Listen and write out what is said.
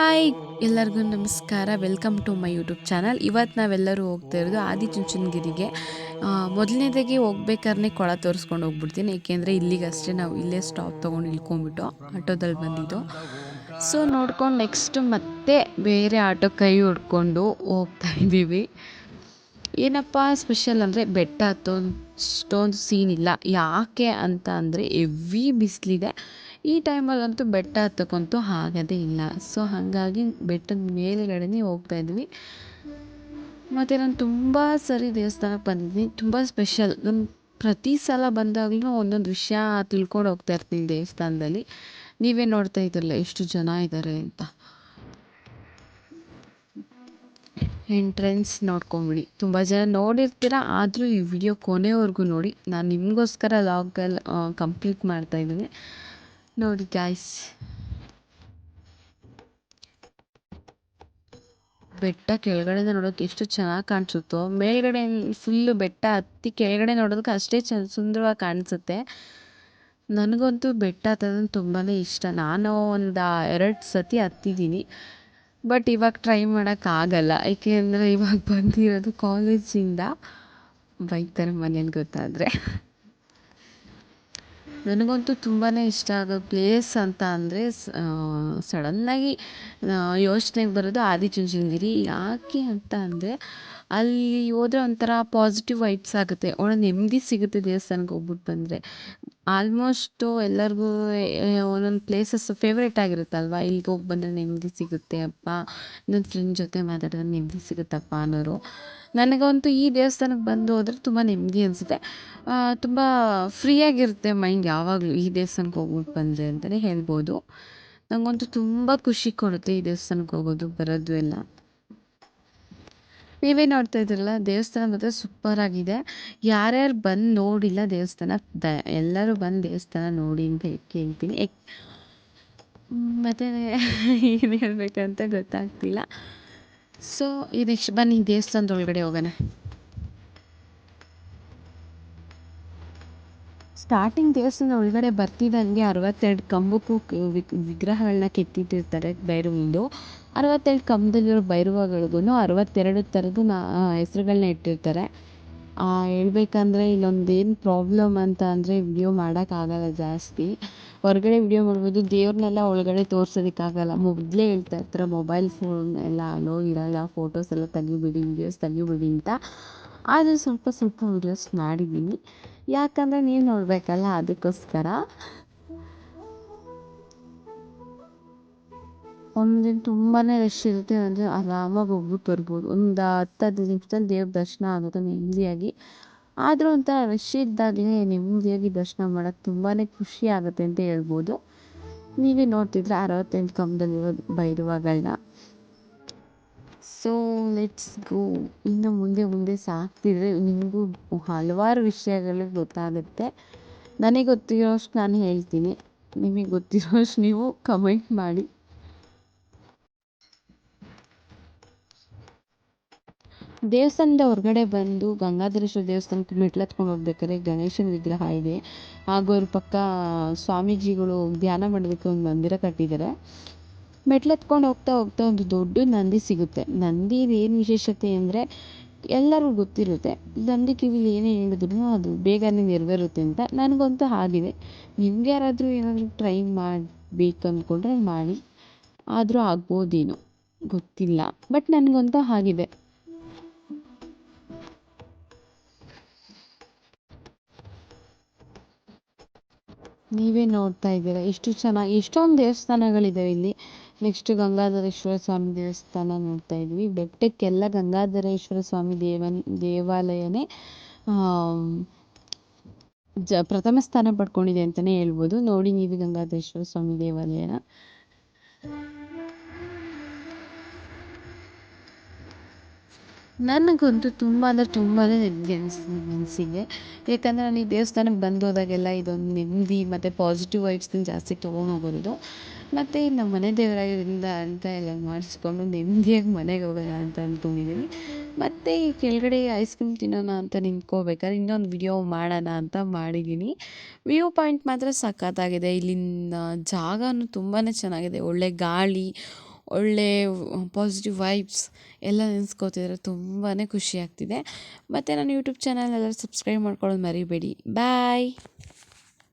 Hi ಎಲ್ಲರಿಗೂ ನಮಸ್ಕಾರ. Welcome to my YouTube channel. ಇವತ್ತು ನಾವೆಲ್ಲರೂ ಹೋಗ್ತಾ ಇರೋದು ಆದಿಚುಂಚನಗಿರಿಗೆ. ಮೊದಲನೇದಾಗಿ ಹೋಗ್ಬೇಕಾದ್ರೆ ಕೊಳ ತೋರಿಸ್ಕೊಂಡು ಹೋಗ್ಬಿಡ್ತೀನಿ, ಏಕೆಂದರೆ ಇಲ್ಲಿಗಷ್ಟೇ ನಾವು ಇಲ್ಲೇ ಸ್ಟಾಪ್ ತೊಗೊಂಡು ಇಳ್ಕೊಂಬಿಟ್ಟು ಆಟೋದಲ್ಲಿ ಬಂದಿದ್ದು. ಸೊ ನೋಡ್ಕೊಂಡು ನೆಕ್ಸ್ಟ್ ಮತ್ತೆ ಬೇರೆ ಆಟೋ ಕೈ ಹೊಡ್ಕೊಂಡು ಹೋಗ್ತಾ ಇದ್ದೀವಿ. ಏನಪ್ಪ ಸ್ಪೆಷಲ್ ಅಂದರೆ ಬೆಟ್ಟ ಹತ್ತೋಷ್ಟೊಂದು ಸೀನ್ ಇಲ್ಲ. ಯಾಕೆ ಅಂತ ಅಂದರೆ ಹೆವಿ ಬಿಸಿಲಿದೆ. ಈ ಟೈಮಲ್ಲಂತೂ ಬೆಟ್ಟ ಹತ್ತಕ್ಕಂತೂ ಆಗೋದೇ ಇಲ್ಲ. ಸೊ ಹಾಗಾಗಿ ಬೆಟ್ಟದ ಮೇಲುಗಡೆನೇ ಹೋಗ್ತಾ ಇದ್ವಿ. ಮತ್ತು ನಾನು ತುಂಬ ಸರಿ ದೇವಸ್ಥಾನಕ್ಕೆ ಬಂದಿದ್ದೀನಿ. ತುಂಬ ಸ್ಪೆಷಲ್. ನಾನು ಪ್ರತಿ ಸಲ ಬಂದಾಗಲೂ ಒಂದೊಂದು ವಿಷಯ ತಿಳ್ಕೊಂಡು ಹೋಗ್ತಾ ಇರ್ತೀನಿ ದೇವಸ್ಥಾನದಲ್ಲಿ. ನೀವೇ ನೋಡ್ತಾ ಇದ್ರಲ್ಲ ಎಷ್ಟು ಜನ ಇದ್ದಾರೆ ಅಂತ. ಎಂಟ್ರೆನ್ಸ್ ನೋಡ್ಕೊಂಬಿಡಿ. ತುಂಬ ಜನ ನೋಡಿರ್ತೀರ, ಆದರೂ ಈ ವಿಡಿಯೋ ಕೊನೆವರೆಗೂ ನೋಡಿ. ನಾನು ನಿಮಗೋಸ್ಕರ ಲಾಗಲ್ಲಿ ಕಂಪ್ಲೀಟ್ ಮಾಡ್ತಾಯಿದ್ದೀನಿ. ನೋಡಿ ಗಾಯ್ಸ್, ಬೆಟ್ಟ ಕೆಳಗಡೆಯಿಂದ ನೋಡೋಕೆ ಎಷ್ಟು ಚೆನ್ನಾಗಿ ಕಾಣಿಸುತ್ತೋ, ಮೇಲ್ಗಡೆ ಫುಲ್ಲು ಬೆಟ್ಟ ಹತ್ತಿ ಕೆಳಗಡೆ ನೋಡೋದಕ್ಕೆ ಅಷ್ಟೇ ಸುಂದರವಾಗಿ ಕಾಣಿಸುತ್ತೆ. ನನಗಂತೂ ಬೆಟ್ಟ ಹತ್ತೋದಂದ್ರೆ ತುಂಬಾ ಇಷ್ಟ. ನಾನು ಒಂದು 2 ಸತಿ ಹತ್ತಿದ್ದೀನಿ. ಬಟ್ ಇವಾಗ ಟ್ರೈ ಮಾಡೋಕ್ಕಾಗಲ್ಲ, ಏಕೆಂದರೆ ಇವಾಗ ಬಂದಿರೋದು ಕಾಲೇಜಿಂದ. ಬೈತಾರೆ ಮನೇಲಿ ಗೊತ್ತಾದರೆ. ನನಗಂತೂ ತುಂಬಾ ಇಷ್ಟ ಆಗೋ ಪ್ಲೇಸ್ ಅಂತ ಅಂದರೆ ಸಡನ್ನಾಗಿ ಯೋಚನೆಗೆ ಬರೋದು ಆದಿಚುಂಚನಗಿರಿ. ಯಾಕೆ ಅಂತ ಅಂದರೆ ಅಲ್ಲಿ ಹೋದ್ರೆ ಒಂಥರ ಪಾಸಿಟಿವ್ ವೈಬ್ಸ್ ಆಗುತ್ತೆ, ಒಳ್ಳೆ ನೆಮ್ಮದಿ ಸಿಗುತ್ತೆ ದೇವಸ್ಥಾನಕ್ಕೆ ಹೋಗ್ಬಿಟ್ಟು ಬಂದರೆ. ಆಲ್ಮೋಸ್ಟು ಎಲ್ಲರಿಗೂ ಒಂದೊಂದು ಪ್ಲೇಸಸ್ ಫೇವ್ರೇಟ್ ಆಗಿರುತ್ತಲ್ವ. ಇಲ್ಲಿಗೆ ಹೋಗಿ ಬಂದರೆ ನೆಮ್ಮದಿ ಸಿಗುತ್ತೆ ಅಪ್ಪ, ನನ್ನ ಫ್ರೆಂಡ್ ಜೊತೆ ಮಾತಾಡಿದ್ರೆ ನೆಮ್ಮದಿ ಸಿಗುತ್ತಪ್ಪ ಅನ್ನೋರು. ನನಗಂತೂ ಈ ದೇವಸ್ಥಾನಕ್ಕೆ ಬಂದು ಹೋದರೆ ತುಂಬ ನೆಮ್ಮದಿ ಅನಿಸುತ್ತೆ. ತುಂಬ ಫ್ರೀಯಾಗಿರುತ್ತೆ ಮೈಂಡ್ ಯಾವಾಗಲೂ ಈ ದೇವಸ್ಥಾನಕ್ಕೆ ಹೋಗ್ಬಿಟ್ಟು ಬಂದರೆ ಅಂತಲೇ ಹೇಳ್ಬೋದು. ನನಗಂತೂ ತುಂಬ ಖುಷಿ ಕೊಡುತ್ತೆ ಈ ದೇವಸ್ಥಾನಕ್ಕೆ ಹೋಗೋದು ಬರೋದು ಎಲ್ಲ. ನೀವೇ ನೋಡ್ತಾ ಇದ್ರಲ್ಲ, ದೇವಸ್ಥಾನ ಮಾತ್ರ ಸೂಪರಾಗಿದೆ. ಯಾರ್ಯಾರು ಬಂದು ನೋಡಿಲ್ಲ ದೇವಸ್ಥಾನ, ಎಲ್ಲರೂ ಬಂದು ದೇವಸ್ಥಾನ ನೋಡಿ ಅಂತ ಕೇಳ್ತೀನಿ. ಮತ್ತು ಏನು ಹೇಳ್ಬೇಕಂತ ಗೊತ್ತಾಗ್ತಿಲ್ಲ. ಸೊ ನೆಕ್ಸ್ಟ್ ಬನ್ನಿ ದೇವಸ್ಥಾನದ ಒಳಗಡೆ ಹೋಗೋಣ. ಸ್ಟಾರ್ಟಿಂಗ್ ದೇವಸ್ಥಾನದ ಒಳಗಡೆ ಬರ್ತಿದ್ದಂಗೆ 62 ಕಂಬಕ್ಕೂ ವಿಗ್ರಹಗಳನ್ನ ಕೆತ್ತಿಟ್ಟಿರ್ತಾರೆ ಭೈರವಂದು. 62 ಕಂಬದಲ್ಲಿರೋ ಭೈರವಗಳಿಗೂ 62 ಥರದ್ದು ಹೆಸರುಗಳನ್ನ ಇಟ್ಟಿರ್ತಾರೆ. ಹೇಳ್ಬೇಕಂದ್ರೆ ಇಲ್ಲೊಂದೇನು ಪ್ರಾಬ್ಲಮ್ ಅಂತ ಅಂದರೆ ವಿಡಿಯೋ ಮಾಡೋಕ್ಕಾಗಲ್ಲ ಜಾಸ್ತಿ. ಹೊರಗಡೆ ವಿಡಿಯೋ ಮಾಡ್ಬೋದು, ದೇವ್ರನ್ನೆಲ್ಲ ಒಳಗಡೆ ತೋರ್ಸೋದಕ್ಕಾಗಲ್ಲ. ಮೊದಲೇ ಹೇಳ್ತಾ ಇರ್ತಾರೆ ಮೊಬೈಲ್ ಫೋನ್ ಎಲ್ಲ ಅಲೋ ಇರೋಲ್ಲ, ಫೋಟೋಸ್ ಎಲ್ಲ ತೆಗಿಬೇಡಿ, ವೀಡಿಯೋಸ್ ತೆಗಿಬೇಡಿ ಅಂತ. ಆದರೆ ಸ್ವಲ್ಪ ವೀಡಿಯೋಸ್ ಮಾಡಿದ್ದೀನಿ, ಯಾಕಂದರೆ ನೀವು ನೋಡಬೇಕಲ್ಲ, ಅದಕ್ಕೋಸ್ಕರ. ಒಂದಿನ ತುಂಬಾ ರಶ್ ಇರುತ್ತೆ ಅಂದರೆ ಆರಾಮಾಗಿ ಹೋಗ್ಬಿಟ್ಟು ಬರ್ಬೋದು. ಒಂದು 10-15 ನಿಮಿಷದಲ್ಲಿ ದೇವ್ರ ದರ್ಶನ ಆಗುತ್ತೆ ನೆಮ್ಮದಿಯಾಗಿ. ಆದರೂ ಒಂಥರ ರಶ್ ಇದ್ದಾಗಲೇ ನೆಮ್ಮದಿಯಾಗಿ ದರ್ಶನ ಮಾಡೋಕ್ಕೆ ತುಂಬಾ ಖುಷಿ ಆಗುತ್ತೆ ಅಂತ ಹೇಳ್ಬೋದು. ನೀವೇ ನೋಡ್ತಿದ್ರೆ 68 ಕಂಬದಲ್ಲಿರೋ ಭೈರವಗಳನ್ನ. So let's go. ಇನ್ನು ಮುಂದೆ ಸಾಗ್ತಿದ್ರೆ ನಿಮಗೂ ಹಲವಾರು ವಿಷಯಗಳು ಗೊತ್ತಾಗುತ್ತೆ. ನನಗೆ ಗೊತ್ತಿರೋಷ್ಟು ನಾನು ಹೇಳ್ತೀನಿ, ನಿಮಗೆ ಗೊತ್ತಿರೋಷ್ಟು ನೀವು ಕಮೆಂಟ್ ಮಾಡಿ. ದೇವಸ್ಥಾನದ ಹೊರಗಡೆ ಬಂದು ಗಂಗಾಧರೇಶ್ವರ ದೇವಸ್ಥಾನಕ್ಕೆ ಮೆಟ್ಲು ಹತ್ಕೊಂಡು ಹೋಗ್ಬೇಕಾದ್ರೆ ಗಣೇಶನ ವಿಗ್ರಹ ಇದೆ. ಹಾಗೂ ಅವ್ರ ಪಕ್ಕ ಸ್ವಾಮೀಜಿಗಳು ಧ್ಯಾನ ಮಾಡೋದಕ್ಕೆ ಒಂದು ಮಂದಿರ ಕಟ್ಟಿದ್ದಾರೆ. ಮೆಟ್ಲು ಹತ್ಕೊಂಡು ಹೋಗ್ತಾ ಒಂದು ದೊಡ್ಡ ನಂದಿ ಸಿಗುತ್ತೆ. ನಂದಿದು ಏನು ವಿಶೇಷತೆ ಅಂದರೆ ಎಲ್ಲರಿಗೂ ಗೊತ್ತಿರುತ್ತೆ, ನಂದಿ ಕಿವಿಲಿ ಏನೇ ಹೇಳಿದ್ರು ಅದು ಬೇಗನೆ ನೆರವೇರುತ್ತೆ ಅಂತ. ನನಗಂತೂ ಆಗಿದೆ. ನಿಮ್ಗೆ ಯಾರಾದರೂ ಏನಾದರೂ ಟ್ರೈ ಮಾಡಬೇಕು ಅಂದ್ಕೊಂಡ್ರೆ ಮಾಡಿ, ಆದರೂ ಆಗ್ಬೋದೇನೋ ಗೊತ್ತಿಲ್ಲ, ಬಟ್ ನನಗಂತೂ ಆಗಿದೆ. ನೀವೇ ನೋಡ್ತಾ ಇದ್ದೀರಾ ಎಷ್ಟು ಚೆನ್ನಾಗಿ, ಎಷ್ಟೊಂದು ದೇವಸ್ಥಾನಗಳಿದ್ದಾವೆ ಇಲ್ಲಿ. ನೆಕ್ಸ್ಟ್ ಗಂಗಾಧರೇಶ್ವರ ಸ್ವಾಮಿ ದೇವಸ್ಥಾನ ನೋಡ್ತಾ ಇದ್ವಿ. ಬೆಟ್ಟಕ್ಕೆಲ್ಲ ಗಂಗಾಧರೇಶ್ವರ ಸ್ವಾಮಿ ದೇವಾಲಯನೇ ಪ್ರಥಮ ಸ್ಥಾನ ಪಡ್ಕೊಂಡಿದೆ ಅಂತಲೇ ಹೇಳ್ಬೋದು. ನೋಡಿ ನೀವು ಗಂಗಾಧರೇಶ್ವರ ಸ್ವಾಮಿ ದೇವಾಲಯನ. ನನಗಂತೂ ತುಂಬ ಅಂದರೆ ತುಂಬಾ ನೆಮ್ಮದಿ ಅನಿಸಿದೆ. ಯಾಕಂದರೆ ನಾನು ಈ ದೇವಸ್ಥಾನಕ್ಕೆ ಬಂದು ಹೋದಾಗೆಲ್ಲ ಇದೊಂದು ನೆಮ್ಮದಿ ಮತ್ತು ಪಾಸಿಟಿವ್ ವೈಬ್ಸ್ನ ಜಾಸ್ತಿ ತೊಗೊಂಡೋಗೋದು. ಮತ್ತು ನಮ್ಮ ಮನೆ ದೇವರಾಗಿರೋದ್ರಿಂದ ಅಂತ ಎಲ್ಲ ಮಾಡಿಸ್ಕೊಂಡು ನೆಮ್ಮದಿಯಾಗಿ ಮನೆಗೆ ಹೋಗೋಣ ಅಂತ ಅಂದ್ಕೊಂಡಿದ್ದೀನಿ. ಮತ್ತು ಈ ಕೆಳಗಡೆ ಐಸ್ ಕ್ರೀಮ್ ತಿನ್ನೋಣ ಅಂತ ನಿಂತ್ಕೋಬೇಕಾದ್ರೆ ಇನ್ನೊಂದು ವಿಡಿಯೋ ಮಾಡೋಣ ಅಂತ ಮಾಡಿದ್ದೀನಿ. ವ್ಯೂ ಪಾಯಿಂಟ್ ಮಾತ್ರ ಸಖತ್ತಾಗಿದೆ. ಇಲ್ಲಿನ ಜಾಗನೂ ತುಂಬಾ ಚೆನ್ನಾಗಿದೆ. ಒಳ್ಳೆ ಗಾಳಿ, ಒಳ್ಳೆ ಪಾಸಿಟಿವ್ ವೈಬ್ಸ್ ಎಲ್ಲ ನೆನೆಸ್ಕೋತಿದ್ರೆ ತುಂಬಾ ಖುಷಿ ಆಗ್ತಿದೆ. ಮತ್ತು ನನ್ನ ಯೂಟ್ಯೂಬ್ ಚಾನಲ್ ಎಲ್ಲರೂ ಸಬ್ಸ್ಕ್ರೈಬ್ ಮಾಡ್ಕೊಳ್ಳೋದು ಮರಿಬೇಡಿ. ಬಾಯ್.